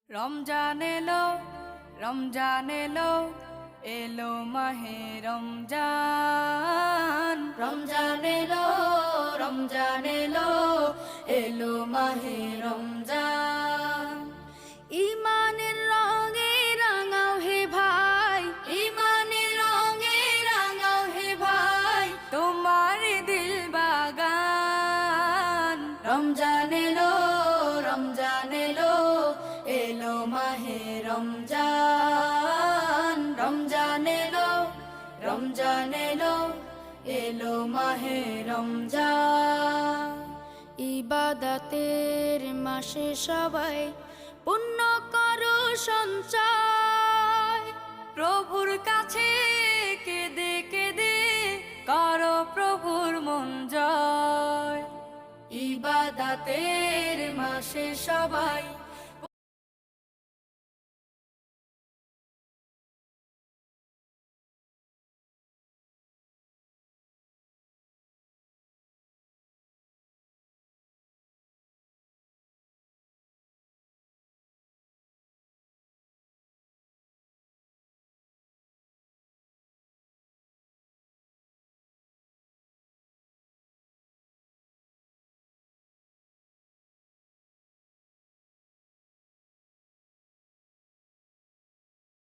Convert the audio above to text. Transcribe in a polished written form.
রমজান এলো, রমজান এলো, এলো মাহে রমজান। রমজান এলো, রমজান এলো, এলো মাহে রমজান। ইমানের রঙে রাঙাও হে ভাই, ইমানের রঙে রাঙাও হে ভাই, তোমার দিল বাগান। রমজান এলো, রমজান এলো, এলো মাহে রমজান। রমজান এলো, রমজান এলো, এলো মাহে রমজান। ইবাদতের মাসে সবাই পুণ্য করো সঞ্চয়, প্রভুর কাছে কেঁদে কেঁদে করো প্রভুর মন জয়। ইবাদতের মাসে সবাই